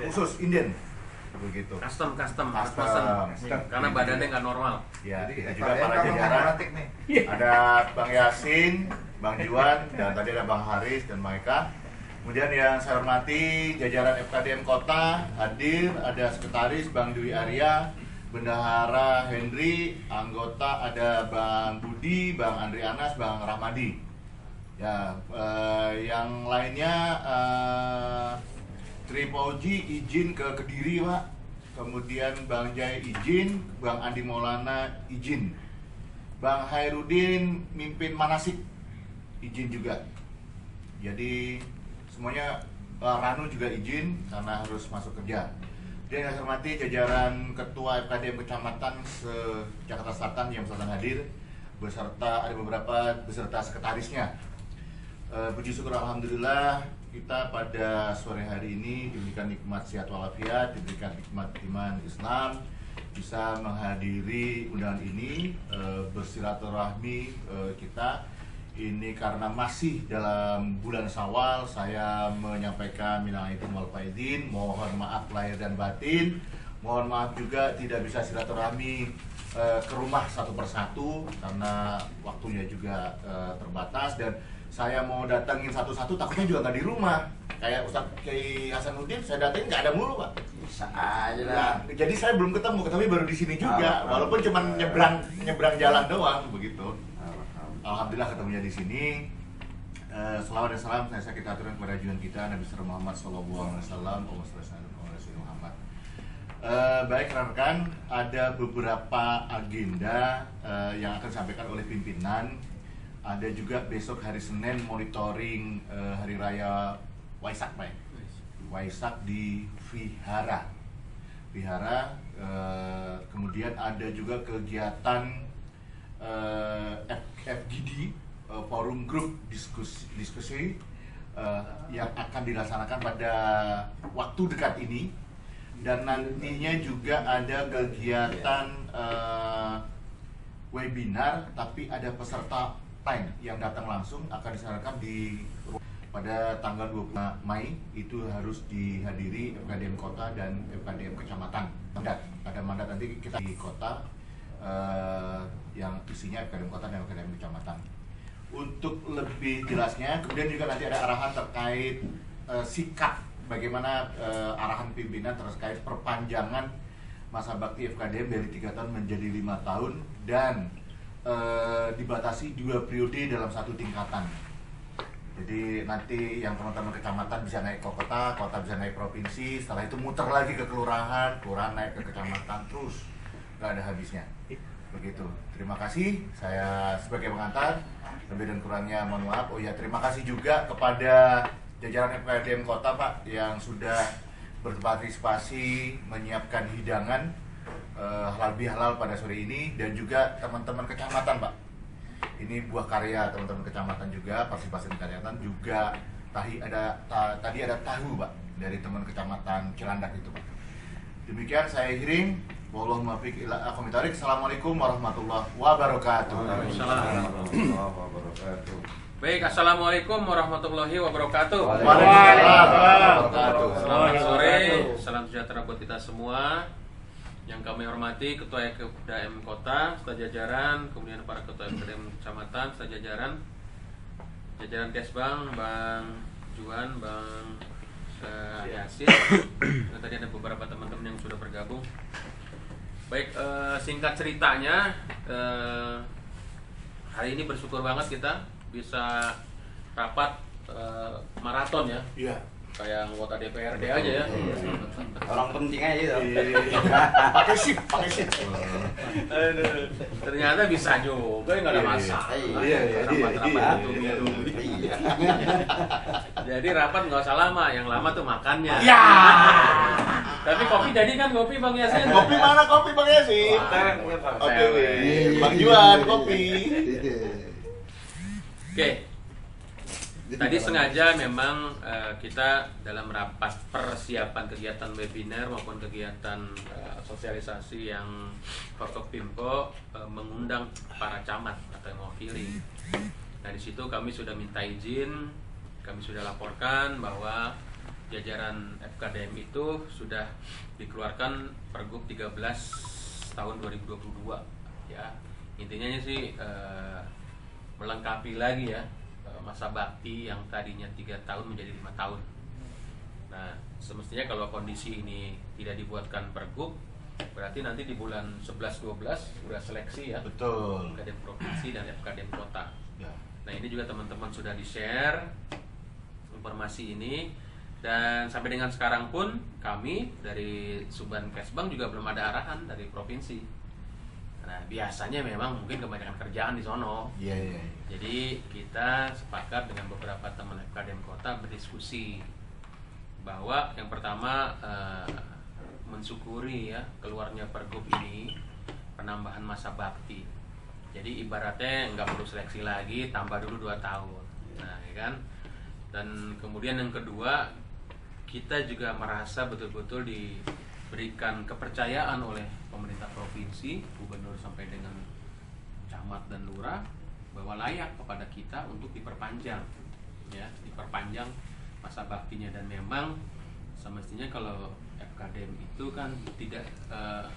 khusus inden begitu. Custom. Karena Iya. badannya nggak normal. Ya, Jadi kita juga para kalian jajaran. praktik nih. Ada Bang Yasin, Bang Juan, dan tadi ada Bang Haris dan Bang Eka. Kemudian yang saya hormati jajaran FKDM Kota hadir, ada sekretaris Bang Dwi Arya, Bendahara Henry, anggota ada Bang Budi, Bang Andri Anas, Bang Rahmadi. Ya, yang lainnya Tri Pauji izin ke Kediri, Pak. Kemudian Bang Jai izin, Bang Andi Maulana izin. Bang Hairudin mimpin manasik izin juga. Jadi semuanya Ranu juga izin karena harus masuk kerja. Dan yang saya hormati jajaran Ketua FKDM Kecamatan Jakarta Selatan yang selatan hadir beserta ada beberapa beserta sekretarisnya. Puji syukur alhamdulillah kita pada sore hari ini diberikan nikmat sehat walafiat, diberikan nikmat iman Islam, bisa menghadiri undangan ini, bersilaturahmi kita. Ini karena masih dalam bulan Syawal, saya menyampaikan minal aidin wal faizin, mohon maaf lahir dan batin, mohon maaf juga tidak bisa silaturahmi ke rumah satu persatu karena waktunya juga terbatas, dan saya mau datangin satu-satu takutnya juga nggak di rumah. Kayak Ustadz Kiai Hasanuddin saya datengin nggak ada mulu, Pak. Bisa aja lah. Nah, jadi saya belum ketemu baru di sini juga, walaupun cuma nyebrang jalan doang begitu. Alhamdulillah ketemunya di sini. Selawat dan salam saya kita aturkan kepada junjungan kita Nabi Muhammad SAW. Muhammad. Baik rekan-rekan, ada beberapa agenda yang akan disampaikan oleh pimpinan. Ada juga besok hari Senin monitoring Hari Raya Waisak, Pak. Waisak di Vihara. Kemudian ada juga kegiatan FGD, Forum Group Diskusi yang akan dilaksanakan pada waktu dekat ini. Dan nantinya juga ada kegiatan webinar, tapi ada peserta lain yang datang langsung akan diselenggarakan pada tanggal 20 Mei. Itu harus dihadiri FKDM Kota dan FKDM Kecamatan. Ada mandat nanti kita di kota yang isinya FKDM Kota dan FKDM Kecamatan. Untuk lebih jelasnya, kemudian juga nanti ada arahan terkait sikap bagaimana arahan pimpinan terkait perpanjangan masa bakti FKDM dari 3 tahun menjadi 5 tahun dan dibatasi 2 periode dalam satu tingkatan. Jadi nanti yang teman-teman kecamatan bisa naik ke kota, kota bisa naik provinsi, setelah itu muter lagi ke kelurahan, kelurahan naik ke kecamatan, terus nggak ada habisnya. Begitu. Terima kasih. Saya sebagai pengantar, lebih dan kurangnya mohon maaf. Oh ya, terima kasih juga kepada jajaran FKDM Kota, Pak, yang sudah berpartisipasi menyiapkan hidangan halal bihalal pada sore ini, dan juga teman-teman kecamatan, Pak. Ini buah karya teman-teman kecamatan juga, partisipasi kecamatan juga. Tadi ada tahu, Pak, dari teman kecamatan Cilandak itu, Pak. Demikian saya akhiri. Wallahu muwaffiq ila aqwamit thoriq. Assalamualaikum warahmatullahi wabarakatuh. Baik, assalamualaikum warahmatullahi wabarakatuh. Waalaikumsalam. Selamat sore, salam sejahtera buat kita semua. Yang kami hormati Ketua FKDM Kota, serta jajaran, kemudian para Ketua FKDM Kecamatan, serta jajaran Kesbang, Bang Juan, Bang Yasin, dan tadi ada beberapa teman-teman yang sudah bergabung. Baik, singkat ceritanya, hari ini bersyukur banget kita bisa rapat maraton ya. Iya. Kayak anggota DPRD aja ya. Orang penting aja tuh. Pakai sip. Aduh, ternyata bisa juga, nggak ada masalah. Iya. Rapat itu. Jadi rapat nggak usah lama, yang lama tuh makannya. Ya. Tapi kopi jadi kan, kopi Bang Yasin. Kopi mana kopi Bang Yasin? Oke, Bang Juan kopi. Oke. Tadi sengaja memang kita dalam rapat persiapan kegiatan webinar maupun kegiatan sosialisasi yang Forkopimko mengundang para camat atau yang mewakili. Nah, di situ kami sudah minta izin, kami sudah laporkan bahwa jajaran FKDM itu sudah dikeluarkan Pergub 13 tahun 2022 ya. Intinya sih melengkapi lagi ya masa bakti yang tadinya 3 tahun menjadi 5 tahun. Nah, semestinya kalau kondisi ini tidak dibuatkan pergub, berarti nanti di bulan 11-12 sudah seleksi ya. Betul. FKDM provinsi dan FKDM kota. Ya. Nah, ini juga teman-teman sudah di-share informasi ini, dan sampai dengan sekarang pun kami dari Suban Kesbang juga belum ada arahan dari provinsi. Nah, biasanya memang mungkin kebanyakan kerjaan di sono. Iya. Jadi kita sepakat dengan beberapa teman FKDM kota berdiskusi bahwa yang pertama mensyukuri ya keluarnya pergub ini, penambahan masa bakti. Jadi ibaratnya nggak perlu seleksi lagi, tambah dulu 2 tahun. Nah, ya kan? Dan kemudian yang kedua, kita juga merasa betul-betul diberikan kepercayaan oleh pemerintah provinsi, gubernur sampai dengan camat dan lurah, bahwa layak kepada kita untuk diperpanjang ya, diperpanjang masa baktinya. Dan memang semestinya kalau FKDM itu kan tidak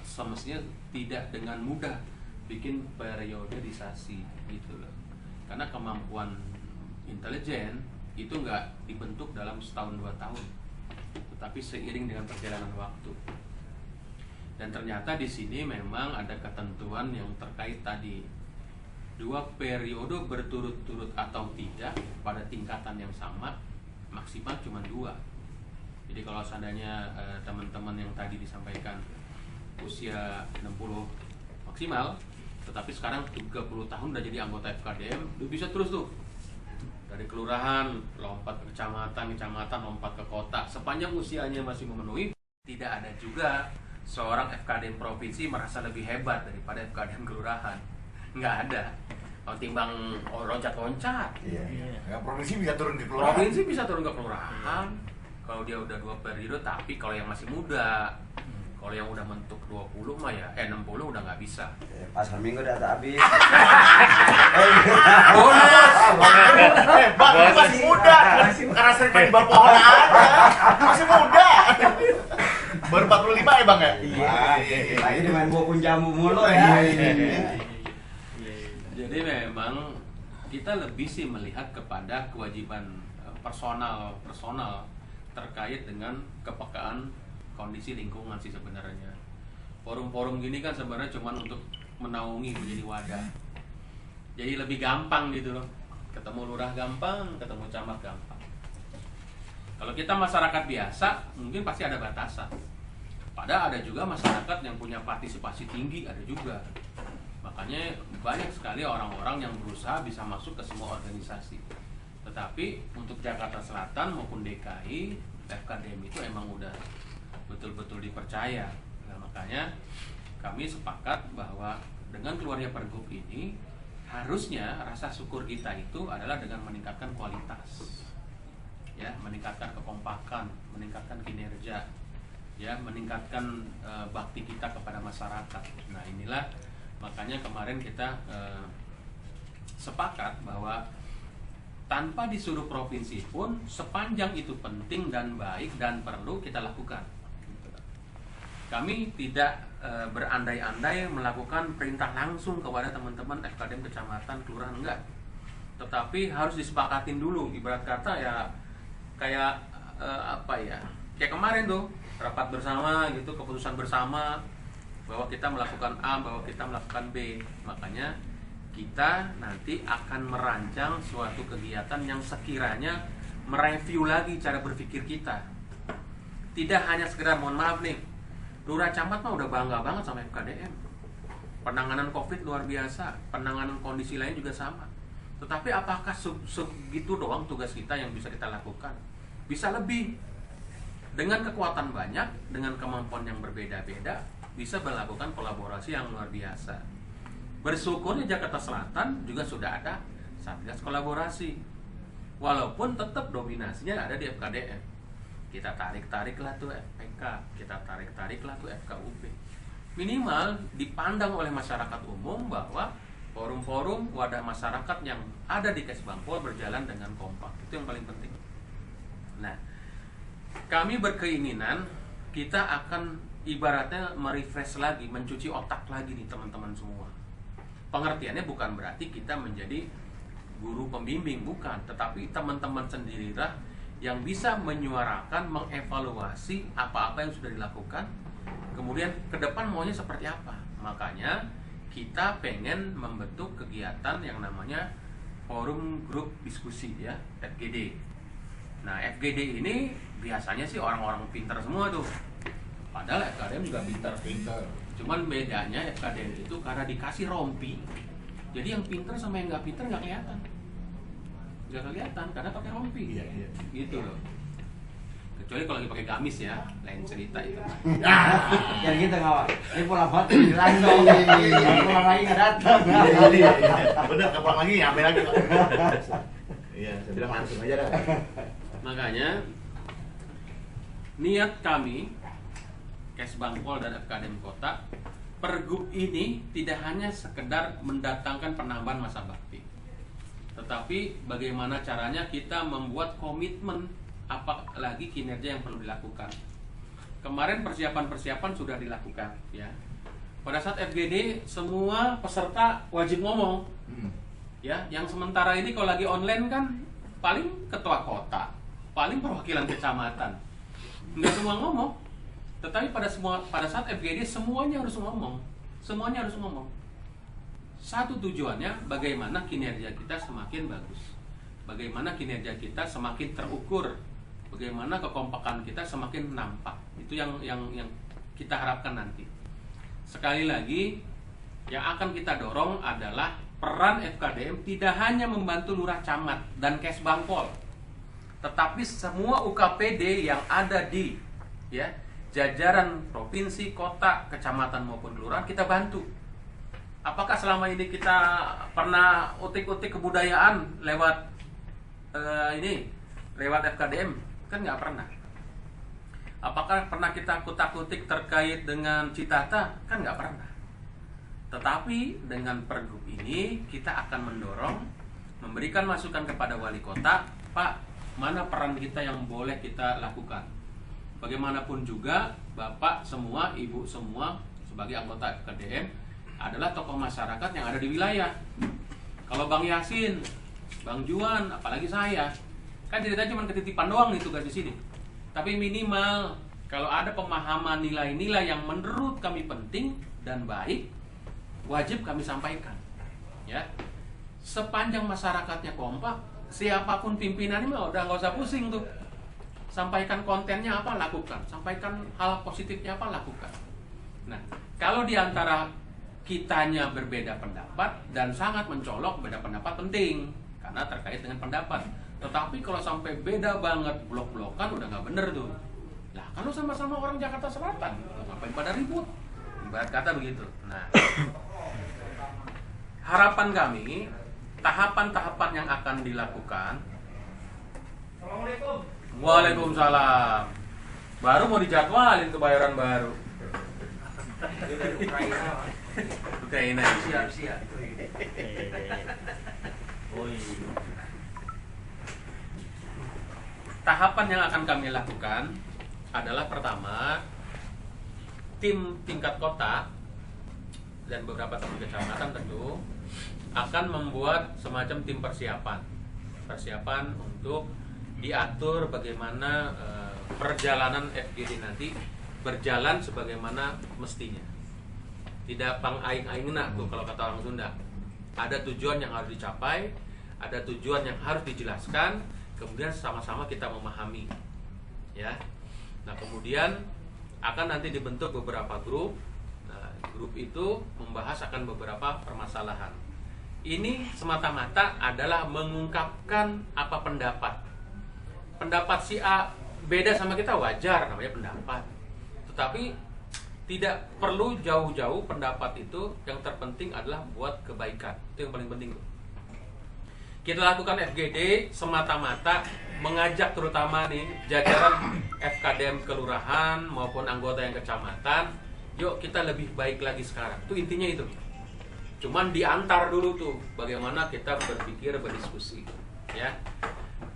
semestinya tidak dengan mudah bikin periodisasi gitu loh, karena kemampuan intelijen itu nggak dibentuk dalam setahun 2 tahun, tetapi seiring dengan perjalanan waktu. Dan ternyata di sini memang ada ketentuan yang terkait tadi 2 periode berturut-turut atau tidak pada tingkatan yang sama, maksimal cuma 2. Jadi kalau seandainya teman-teman yang tadi disampaikan usia 60 maksimal, tetapi sekarang 30 tahun udah jadi anggota FKDM, udah bisa terus tuh dari kelurahan lompat ke kecamatan lompat ke kota sepanjang usianya masih memenuhi. Tidak ada juga seorang FKDM provinsi merasa lebih hebat daripada FKDM kelurahan, nggak ada. Kalau timbang loncat-loncat, Ya, provinsi bisa turun ke kelurahan. provinsi bisa turun ke kelurahan kalau dia udah 2 periode. Tapi kalau yang masih muda, kalau yang udah mentok 20 mah ya 60 udah nggak bisa. Pasar Minggu udah tak habis. Bang, lu masih muda. Karena sering main bal pohon aja. Masih muda. Baru 45 ya, Bang ya? Iya. Lagi di main buah jamu mulu ya. Jadi memang kita lebih sih melihat kepada kewajiban personal terkait dengan kepekaan kondisi lingkungan sih sebenarnya. Forum-forum gini kan sebenarnya cuma untuk menaungi, menjadi wadah. Jadi lebih gampang gitu loh. Ketemu lurah gampang, ketemu camat gampang. Kalau kita masyarakat biasa, mungkin pasti ada batasan. Padahal ada juga masyarakat yang punya partisipasi tinggi, ada juga. Makanya banyak sekali orang-orang yang berusaha bisa masuk ke semua organisasi. Tetapi untuk Jakarta Selatan maupun DKI, FKDM itu emang udah betul-betul dipercaya. Nah, makanya kami sepakat bahwa dengan keluarnya pergub ini, harusnya rasa syukur kita itu adalah dengan meningkatkan kualitas, ya, meningkatkan kekompakan, meningkatkan kinerja, ya, meningkatkan bakti kita kepada masyarakat. Nah, inilah makanya kemarin kita sepakat bahwa tanpa disuruh provinsi pun, sepanjang itu penting dan baik dan perlu kita lakukan. Kami tidak berandai-andai melakukan perintah langsung kepada teman-teman FKDM kecamatan, kelurahan, enggak. Tetapi harus disepakatin dulu. Ibarat kata ya kayak kayak kemarin tuh rapat bersama gitu, keputusan bersama bahwa kita melakukan A, bahwa kita melakukan B. Makanya kita nanti akan merancang suatu kegiatan yang sekiranya mereview lagi cara berpikir kita. Tidak hanya sekedar, mohon maaf nih, lurah camat mah udah bangga banget sama FKDM. Penanganan COVID luar biasa, penanganan kondisi lain juga sama. Tetapi apakah segitu doang tugas kita yang bisa kita lakukan? Bisa lebih. Dengan kekuatan banyak, dengan kemampuan yang berbeda-beda, bisa melakukan kolaborasi yang luar biasa. Bersyukurnya Jakarta Selatan juga sudah ada Satgas kolaborasi. Walaupun tetap dominasinya ada di FKDM. Kita tarik-tariklah tuh FPK, kita tarik-tariklah tuh FKUP. Minimal dipandang oleh masyarakat umum bahwa forum-forum wadah masyarakat yang ada di Kesbangpol berjalan dengan kompak. Itu yang paling penting. Nah, kami berkeinginan kita akan ibaratnya merefresh lagi, mencuci otak lagi nih teman-teman semua. Pengertiannya bukan berarti kita menjadi guru pembimbing, bukan, tetapi teman-teman sendirilah yang bisa menyuarakan, mengevaluasi apa-apa yang sudah dilakukan, kemudian ke depan maunya seperti apa. Makanya kita pengen membentuk kegiatan yang namanya forum grup diskusi ya, FGD. Nah, FGD ini biasanya sih orang-orang pintar semua tuh. Padahal FKDM juga pintar. Cuman bedanya FKDM itu karena dikasih rompi. Jadi yang pintar sama yang nggak pintar nggak kelihatan. Nggak kelihatan karena pakai rompi. Iya. Gitu loh. Kecuali kalau lagi pakai gamis ya, lain cerita itu. Jadi gitu ngawak. Ini pulang hot hilang dong. Pulang lagi nggak datang. Iya. Bener, kapan lagi ambil lagi. Iya, saya bilang langsung aja dah. Makanya niat kami Kesbangpol dan FKDM Kota, pergub ini tidak hanya sekedar mendatangkan penambahan masa bakti, tetapi bagaimana caranya kita membuat komitmen apalagi kinerja yang perlu dilakukan. Kemarin persiapan-persiapan sudah dilakukan ya. Pada saat FGD semua peserta wajib ngomong. Ya, yang sementara ini kalau lagi online kan paling ketua kota, paling perwakilan kecamatan. Nggak semua ngomong. Tetapi pada saat FGD semuanya harus ngomong. Semuanya harus ngomong. Satu tujuannya bagaimana kinerja kita semakin bagus. Bagaimana kinerja kita semakin terukur. Bagaimana kekompakan kita semakin nampak. Itu yang kita harapkan nanti. Sekali lagi, yang akan kita dorong adalah peran FKDM tidak hanya membantu lurah camat dan Kesbangpol, tetapi semua UKPD yang ada di jajaran provinsi, kota, kecamatan maupun kelurahan kita bantu. Apakah selama ini kita pernah utik-utik kebudayaan lewat lewat FKDM? Kan nggak pernah. Apakah pernah kita kutak-kutik terkait dengan Citata? Kan nggak pernah. Tetapi dengan pergub ini kita akan mendorong, memberikan masukan kepada wali kota, Pak, mana peran kita yang boleh kita lakukan. Bagaimanapun juga, Bapak semua, Ibu semua, sebagai anggota FKDM adalah tokoh masyarakat yang ada di wilayah. Kalau Bang Yasin, Bang Juan, apalagi saya, kan ceritanya cuma ketitipan doang itu kan di sini. Tapi minimal kalau ada pemahaman nilai-nilai yang menurut kami penting dan baik, wajib kami sampaikan. Ya, sepanjang masyarakatnya kompak, siapapun pimpinannya mah udah nggak usah pusing tuh. Sampaikan kontennya apa, lakukan. Sampaikan hal positifnya apa, lakukan. Nah, kalau diantara kitanya berbeda pendapat dan sangat mencolok, beda pendapat penting karena terkait dengan pendapat. Tetapi kalau sampai beda banget, blok-blokan, udah nggak bener tuh. Lah, kalau sama-sama orang Jakarta Selatan, ngapain pada ribut? Ibarat kata begitu. Nah, harapan kami, tahapan-tahapan yang akan dilakukan. Assalamualaikum. Waalaikumsalam. Baru mau dijadwalin kebayaran baru. Ukraina. Siap. Tahapan yang akan kami lakukan adalah pertama, tim tingkat kota dan beberapa tim kecamatan tentu akan membuat semacam tim persiapan untuk diatur bagaimana perjalanan FGD nanti berjalan sebagaimana mestinya. Tidak pang aing-aingna tuh kalau kata orang Sunda. Ada tujuan yang harus dicapai, ada tujuan yang harus dijelaskan, kemudian sama-sama kita memahami. Ya. Nah, kemudian akan nanti dibentuk beberapa grup. Nah, grup itu membahas akan beberapa permasalahan. Ini semata-mata adalah mengungkapkan apa pendapat si A beda sama kita, wajar, namanya pendapat. Tetapi tidak perlu jauh-jauh pendapat itu, yang terpenting adalah buat kebaikan. Itu yang paling penting. Kita lakukan FGD semata-mata mengajak terutama nih jajaran FKDM kelurahan maupun anggota yang kecamatan, yuk kita lebih baik lagi sekarang. Itu intinya itu. Cuman diantar dulu tuh bagaimana kita berpikir, berdiskusi. Ya.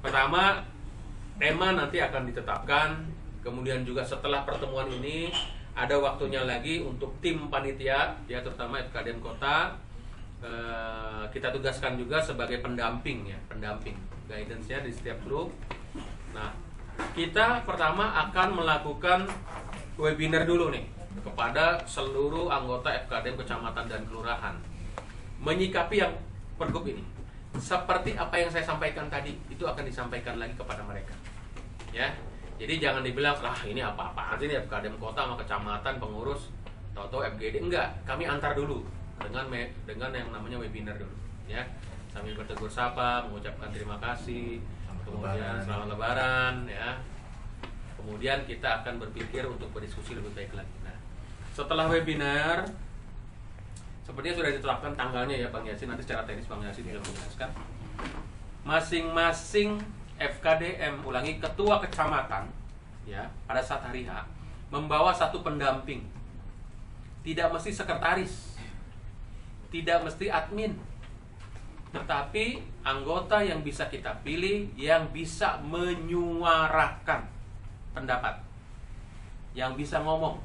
Pertama, tema nanti akan ditetapkan. Kemudian juga setelah pertemuan ini ada waktunya lagi untuk tim panitia, ya terutama FKDM Kota. Kita tugaskan juga sebagai pendamping ya, pendamping guidance-nya di setiap grup. Nah, kita pertama akan melakukan webinar dulu nih kepada seluruh anggota FKDM kecamatan dan kelurahan menyikapi yang pergub ini. Seperti apa yang saya sampaikan tadi, itu akan disampaikan lagi kepada mereka. Ya. Jadi jangan dibilang, "Lah, ini apa-apaan sih nih FKDM Kota sama kecamatan pengurus tahu-tahu FGD." Enggak, kami antar dulu dengan yang namanya webinar dulu, ya. Sambil bertegur sapa, mengucapkan terima kasih, kemudian selamat lebaran, ya. Kemudian kita akan berpikir untuk berdiskusi lebih baik lagi. Nah, setelah webinar, sepertinya sudah ditetapkan tanggalnya ya Bang Yasin, nanti secara teknis Bang Yasin bisa menjelaskan. Masing-masing FKDM, ulangi, ketua kecamatan, ya, pada saat hari H membawa satu pendamping. Tidak mesti sekretaris, tidak mesti admin, tetapi anggota yang bisa kita pilih yang bisa menyuarakan pendapat, yang bisa ngomong,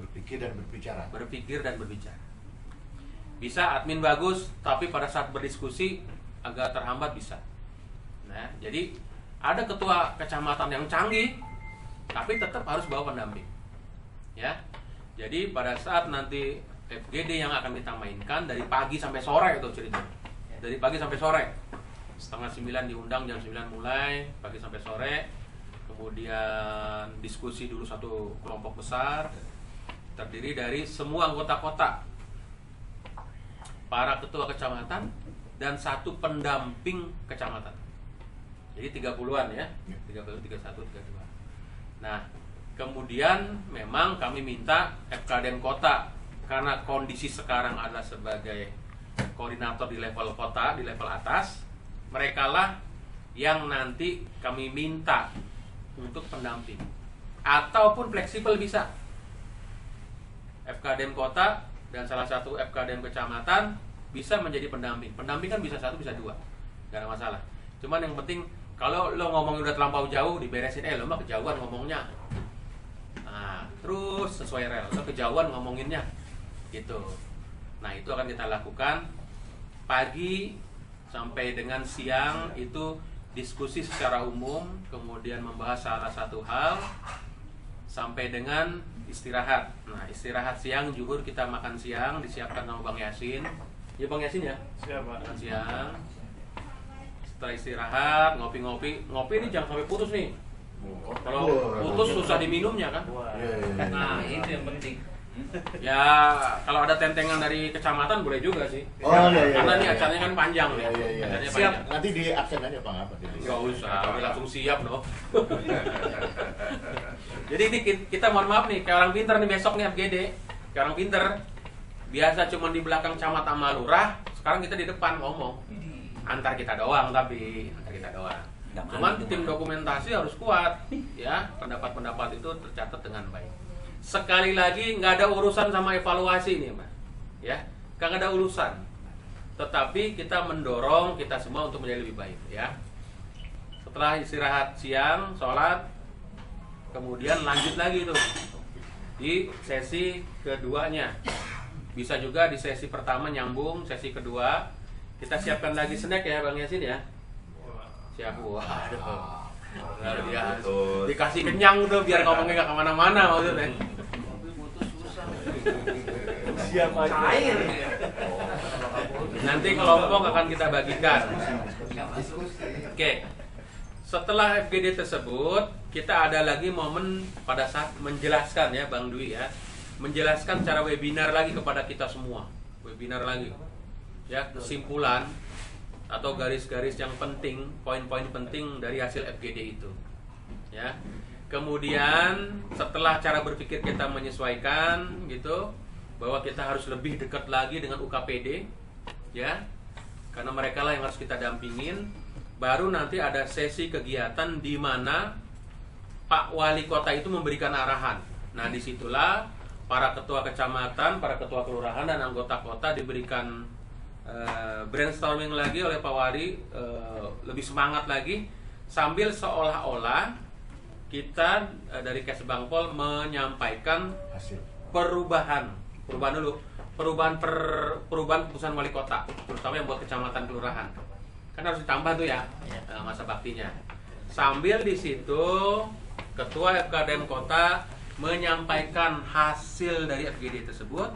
Berpikir dan berbicara. Bisa admin bagus, tapi pada saat berdiskusi agak terhambat bisa. Nah, jadi ada ketua kecamatan yang canggih, tapi tetap harus bawa pendamping. Ya, jadi pada saat nanti FGD yang akan kita mainkan dari pagi sampai sore itu ceritanya. Dari pagi sampai sore. 8:30 diundang, jam 9 mulai, pagi sampai sore. Kemudian diskusi dulu satu kelompok besar, terdiri dari semua anggota kota, para ketua kecamatan, dan satu pendamping kecamatan. Jadi 30-an ya, 30, 31, 32. Nah, kemudian memang kami minta FKDM Kota, karena kondisi sekarang adalah sebagai koordinator di level kota, di level atas, merekalah yang nanti kami minta untuk pendamping. Ataupun fleksibel bisa. FKDM Kota dan salah satu FKDM Kecamatan bisa menjadi pendamping. Pendamping kan bisa satu, bisa dua, gak ada masalah. Cuman yang penting kalau lo ngomongin udah terlampau jauh, diberesin, lo mah kejauhan ngomongnya. Nah, terus sesuai rel, lo kejauhan ngomonginnya, gitu. Nah, itu akan kita lakukan pagi sampai dengan siang, itu diskusi secara umum, kemudian membahas salah satu hal, sampai dengan istirahat. Nah, istirahat siang, zuhur kita makan siang, disiapkan sama Bang Yasin. Ya Bang Yasin ya? Siap, Pak. Makan siang. Setelah istirahat, ngopi-ngopi. Ngopi ini jangan sampai putus nih. Kalau putus susah diminumnya kan? Nah, itu yang penting. Ya, kalau ada tentengan dari kecamatan boleh juga sih. Karena ini acaranya kan panjang ya. Siap. Nanti di absen aja Bang apa? Gak usah, udah langsung siap loh. Jadi ini kita mohon maaf nih, kayak orang pinter nih besok nih FGD. Kayak orang pinter. Biasa cuma di belakang camat sama lurah, sekarang kita di depan ngomong. Antar kita doang tapi, antar kita doang. Cuman tim dokumentasi harus kuat, ya. Pendapat-pendapat itu tercatat dengan baik. Sekali lagi nggak ada urusan sama evaluasi nih, Pak. Ya, nggak ada urusan. Tetapi kita mendorong kita semua untuk menjadi lebih baik, ya. Setelah istirahat siang, sholat, kemudian lanjut lagi tuh di sesi keduanya. Bisa juga di sesi pertama nyambung, sesi kedua kita siapkan lagi snack ya Bang Yasin ya. Siap, waduh. Ya, dikasih kenyang tuh biar ngomongnya nggak kemana-mana maksudnya. Siap aja. Nanti kelompok akan kita bagikan. Oke. Setelah FGD tersebut, kita ada lagi momen pada saat menjelaskan ya Bang Dwi ya. Menjelaskan cara webinar lagi kepada kita semua. Webinar lagi. Ya, kesimpulan atau garis-garis yang penting, poin-poin penting dari hasil FGD itu. Ya. Kemudian setelah cara berpikir kita menyesuaikan gitu, bahwa kita harus lebih dekat lagi dengan UKPD, ya. Karena mereka lah yang harus kita dampingin. Baru nanti ada sesi kegiatan di mana Pak Wali Kota itu memberikan arahan. Nah, disitulah para ketua kecamatan, para ketua kelurahan dan anggota kota diberikan brainstorming lagi oleh Pak Wali, lebih semangat lagi sambil seolah-olah kita dari Kesbangpol menyampaikan Hasil. perubahan dulu, perubahan keputusan wali kota, terutama yang buat kecamatan kelurahan. Kan harus ditambah tuh ya masa baktinya. Sambil di situ Ketua FKDM Kota menyampaikan hasil dari FGD tersebut,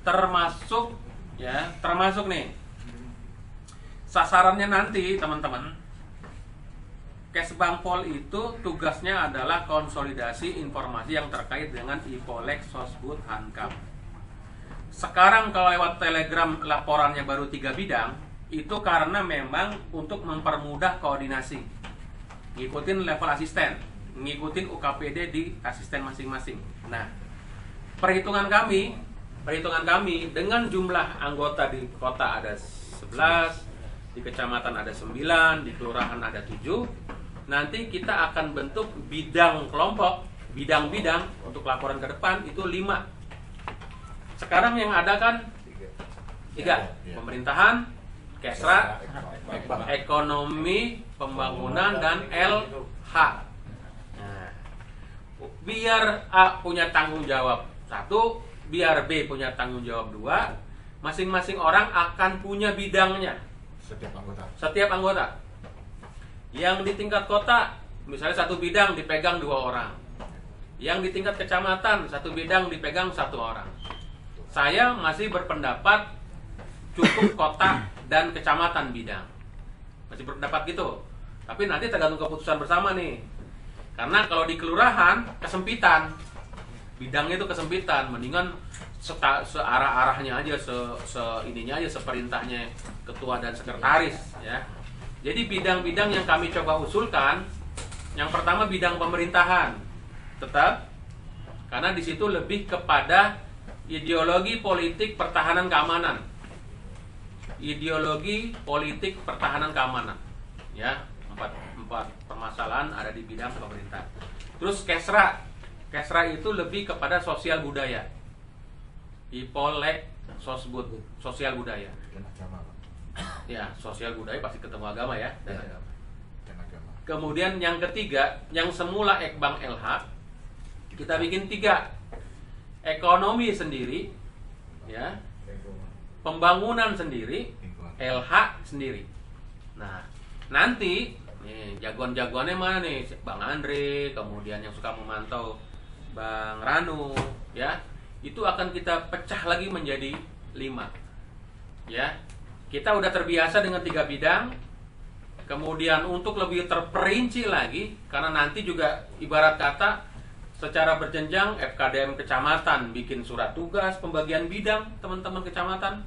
termasuk nih sasarannya nanti teman-teman. Kesbangpol itu tugasnya adalah konsolidasi informasi yang terkait dengan IPOLEK, Sosbud, Hankam. Sekarang kalau lewat Telegram laporannya baru 3 bidang, itu karena memang untuk mempermudah koordinasi, ngikutin level asisten, ngikutin UKPD di asisten masing-masing. Nah, perhitungan kami dengan jumlah anggota di kota ada 11, di kecamatan ada 9, di kelurahan ada 7. Nanti kita akan bentuk bidang kelompok, bidang-bidang untuk laporan ke depan itu 5. Sekarang yang ada kan 3, pemerintahan, Kesra, ekonomi, pembangunan, dan LH. Nah, biar A punya tanggung jawab 1, biar B punya tanggung jawab 2, masing-masing orang akan punya bidangnya. Setiap anggota. Yang di tingkat kota, misalnya satu bidang dipegang 2 orang. Yang di tingkat kecamatan, satu bidang dipegang 1 orang. Saya masih berpendapat cukup kota dan kecamatan bidang. Masih berpendapat gitu. Tapi nanti tergantung keputusan bersama nih. Karena kalau di kelurahan kesempitan, bidangnya itu kesempitan, mendingan searah-arahnya aja, ininya aja, seperintahnya ketua dan sekretaris ya. Jadi bidang-bidang yang kami coba usulkan, yang pertama bidang pemerintahan, tetap, karena di situ lebih kepada ideologi politik pertahanan keamanan, ideologi politik pertahanan keamanan, ya, empat permasalahan ada di bidang pemerintah. Terus Kesra itu lebih kepada sosial budaya, IPOLEK, Sosbud, sosial budaya. Ya, sosial budaya pasti ketemu agama ya, dan agama. Kemudian yang ketiga, yang semula Ekbang LH, kita bikin 3. Ekonomi sendiri, ya, pembangunan sendiri, LH sendiri. Nah, nanti nih jagoan-jagoannya mana nih? Bang Andre, kemudian yang suka memantau Bang Ranu, ya, itu akan kita pecah lagi menjadi 5. Ya, kita udah terbiasa dengan 3 bidang. Kemudian untuk lebih terperinci lagi, karena nanti juga ibarat kata secara berjenjang FKDM kecamatan bikin surat tugas pembagian bidang teman-teman kecamatan,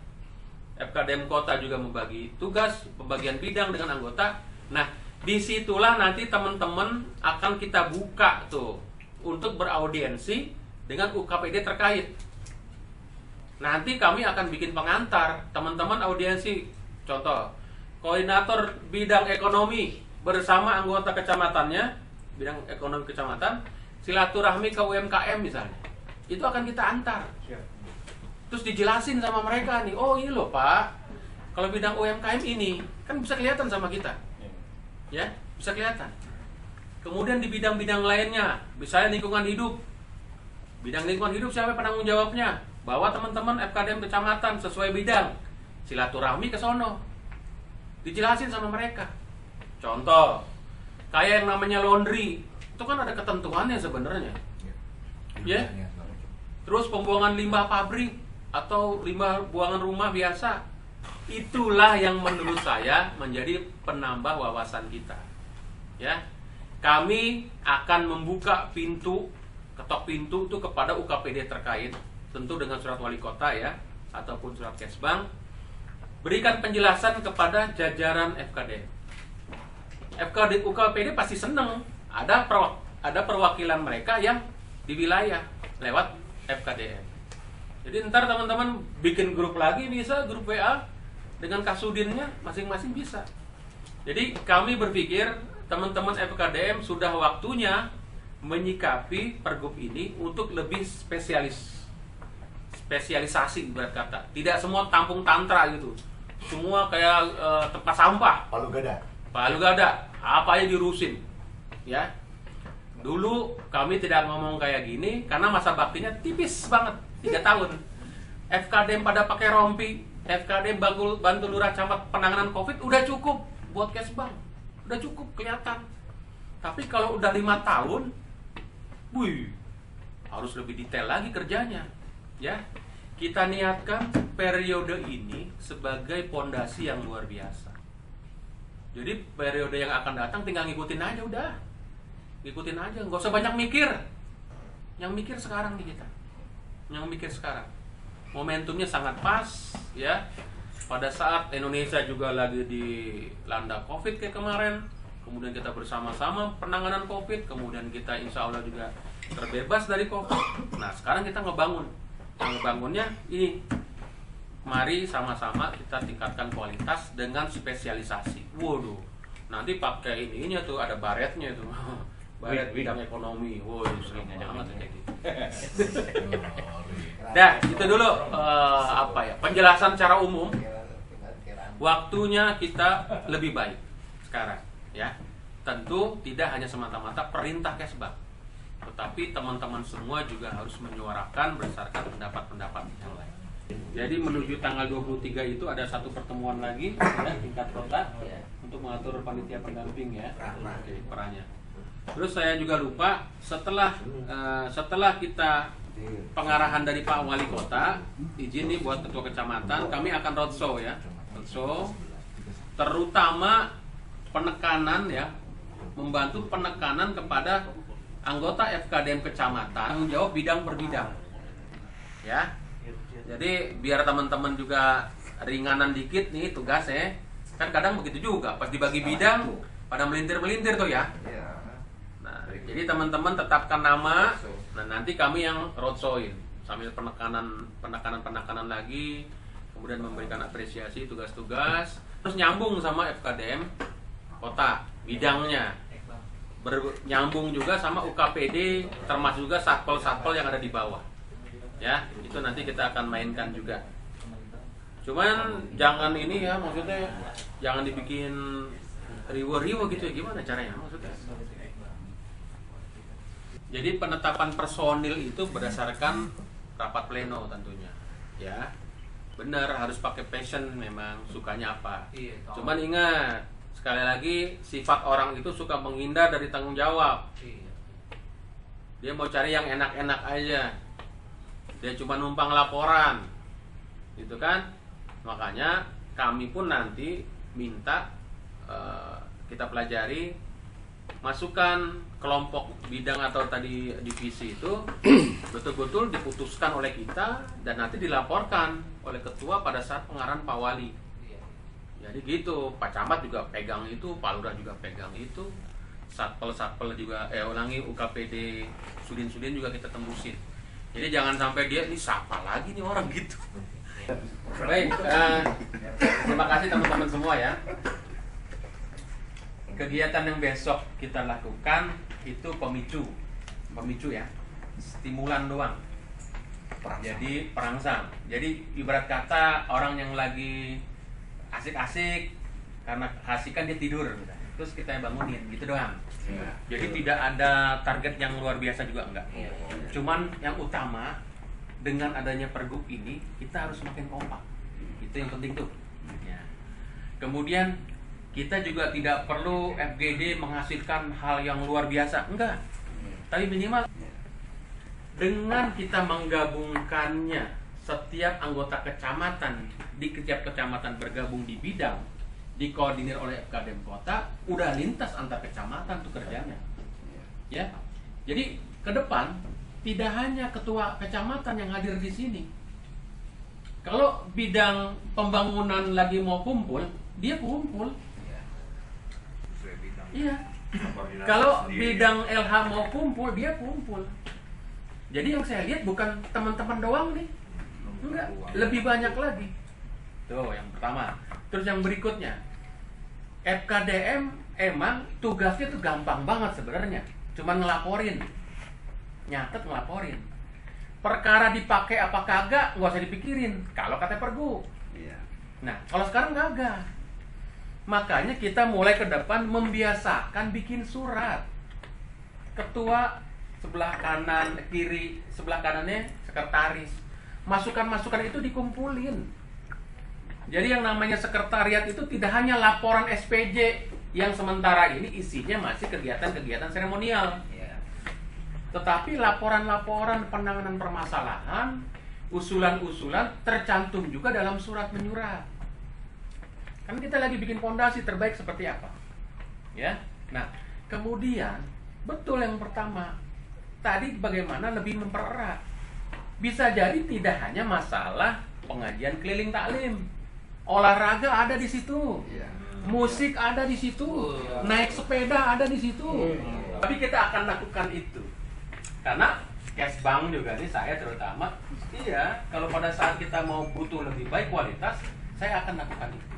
FKDM kota juga membagi tugas pembagian bidang dengan anggota. Nah, disitulah nanti teman-teman akan kita buka tuh untuk beraudiensi dengan UKPD terkait. Nanti kami akan bikin pengantar, teman-teman audiensi. Contoh, koordinator bidang ekonomi bersama anggota kecamatannya, bidang ekonomi kecamatan, silaturahmi ke UMKM misalnya. Itu akan kita antar. Terus dijelasin sama mereka nih, oh ini loh Pak, kalau bidang UMKM ini, kan bisa kelihatan sama kita. Ya, bisa kelihatan. Kemudian di bidang-bidang lainnya, misalnya lingkungan hidup. Bidang lingkungan hidup siapa penanggung jawabnya? Bawa teman-teman FKDM kecamatan sesuai bidang, silaturahmi ke sono, dijelasin sama mereka. Contoh, kayak yang namanya laundry, itu kan ada ketentuannya sebenarnya, ya. Terus pembuangan limbah pabrik atau limbah buangan rumah biasa, itulah yang menurut saya menjadi penambah wawasan kita, ya. Kami akan membuka pintu, ketok pintu itu kepada UKPD terkait, tentu dengan surat wali kota ya, ataupun surat Kesbang. Berikan penjelasan kepada jajaran FKD. UKPD pasti seneng. Ada perwakilan mereka yang di wilayah lewat FKDM. Jadi ntar teman-teman bikin grup lagi bisa, grup WA dengan kasudinnya masing-masing bisa. Jadi kami berpikir teman-teman FKDM sudah waktunya menyikapi pergub ini untuk lebih spesialisasi berat kata. Tidak semua tampung tantra gitu. Semua kayak tempat sampah. Palu gada. Palu gak ada, apa aja diurusin. Ya. Dulu kami tidak ngomong kayak gini karena masa baktinya tipis banget, 3 tahun. FKDM pada pakai rompi, FKDM bantu lurah camat penanganan Covid udah cukup buat Kesbang. Udah cukup kelihatan. Tapi kalau udah 5 tahun, wih, harus lebih detail lagi kerjanya. Ya. Kita niatkan periode ini sebagai pondasi yang luar biasa. Jadi periode yang akan datang tinggal ngikutin aja udah. Ngikutin aja, nggak usah banyak mikir. Yang mikir sekarang nih kita. Yang mikir sekarang. Momentumnya sangat pas, ya. Pada saat Indonesia juga lagi dilanda Covid kayak kemarin, kemudian kita bersama-sama penanganan Covid, kemudian kita insya Allah juga terbebas dari Covid. Nah, sekarang kita ngebangun. Yang ngebangunnya ini. Mari sama-sama kita tingkatkan kualitas dengan spesialisasi. Waduh, nanti pakai ininya tuh, ada baretnya tuh. Baret bidang ekonomi. Wow, sering banget ya kayak gitu. Dah, itu dulu penjelasan secara umum. Waktunya kita lebih baik sekarang, ya. Tentu tidak hanya semata-mata perintah Kesbang, tetapi teman-teman semua juga harus menyuarakan berdasarkan pendapat-pendapat yang lain. Jadi menuju tanggal 23 itu ada satu pertemuan lagi ya, tingkat kota untuk mengatur panitia pendamping ya. Oke, perannya. Terus saya juga lupa setelah kita pengarahan dari Pak Wali Kota, izin nih buat ketua kecamatan, kami akan roadshow ya. Roadshow terutama penekanan ya, membantu penekanan kepada anggota FKDM kecamatan, tanggung jawab bidang per bidang. Ya. Jadi biar teman-teman juga ringanan dikit nih tugasnya. Kan kadang begitu juga, pas dibagi bidang pada melintir-melintir tuh ya. Nah, jadi teman-teman tetapkan nama. Nah, nanti kami yang roadshowin sambil penekanan lagi, kemudian memberikan apresiasi tugas-tugas, terus nyambung sama FKDM kota bidangnya. Nyambung juga sama UKPD, termasuk juga satpol-satpol yang ada di bawah. Ya, itu nanti kita akan mainkan juga. Cuman jangan ini ya, maksudnya jangan dibikin riwo-riwo gitu ya, gimana caranya maksudnya? Jadi penetapan personil itu berdasarkan rapat pleno tentunya, ya. Benar harus pakai passion, memang sukanya apa. Cuman ingat, sekali lagi sifat orang itu suka menghindar dari tanggung jawab. Dia mau cari yang enak-enak aja. Dia cuma numpang laporan, gitu kan? Makanya kami pun nanti minta kita pelajari masukan kelompok bidang atau tadi divisi itu betul-betul diputuskan oleh kita dan nanti dilaporkan oleh ketua pada saat pengarahan Pak Wali. Jadi gitu, Pak Camat juga pegang itu, Pak Lurah juga pegang itu, satpel juga, UKPD, Sudin juga kita tembusin. Jadi jangan sampai dia ini siapa lagi nih orang gitu. Baik, terima kasih teman-teman semua ya. Kegiatan yang besok kita lakukan itu pemicu ya, stimulan doang. Jadi perangsang. Jadi ibarat kata orang yang lagi asik-asik karena asik kan dia tidur, terus kita bangunin gitu doang. Jadi tidak ada target yang luar biasa juga enggak. Cuman yang utama dengan adanya pergub ini kita harus makin kompak. Itu yang penting tuh. Ya. Kemudian kita juga tidak perlu FGD menghasilkan hal yang luar biasa, enggak. Tapi minimal dengan kita menggabungkannya, setiap anggota kecamatan di setiap kecamatan bergabung di bidang, dikoordinir oleh FKDM kota, udah lintas antar kecamatan tuh kerjanya. Ya. Jadi ke depan tidak hanya ketua kecamatan yang hadir di sini. Kalau bidang pembangunan lagi mau kumpul, dia kumpul. Iya. Kalau bidang LH mau kumpul, dia kumpul. Jadi yang saya lihat bukan teman-teman doang nih. Enggak, lebih banyak lagi. Tuh yang pertama. Terus yang berikutnya, FKDM emang tugasnya tuh gampang banget sebenarnya. Cuman ngelaporin. Nyatet ngelaporin. Perkara dipakai apa kagak nggak usah dipikirin kalau kata pergub. Nah, kalau sekarang kagak. Makanya kita mulai ke depan membiasakan bikin surat. Ketua sebelah kanan, kiri, sebelah kanannya sekretaris. Masukan-masukan itu dikumpulin. Jadi yang namanya sekretariat itu tidak hanya laporan SPJ yang sementara ini isinya masih kegiatan-kegiatan seremonial. Tetapi laporan-laporan penanganan permasalahan, usulan-usulan tercantum juga dalam surat menyurat. Kan kita lagi bikin fondasi terbaik seperti apa, ya. Nah, kemudian betul yang pertama tadi bagaimana lebih mempererat. Bisa jadi tidak hanya masalah pengajian keliling taklim, olahraga ada di situ, musik ada di situ, naik sepeda ada di situ. Tapi kita akan lakukan itu karena cash bank juga nih, saya terutama, iya, kalau pada saat kita mau butuh lebih baik kualitas, saya akan lakukan itu.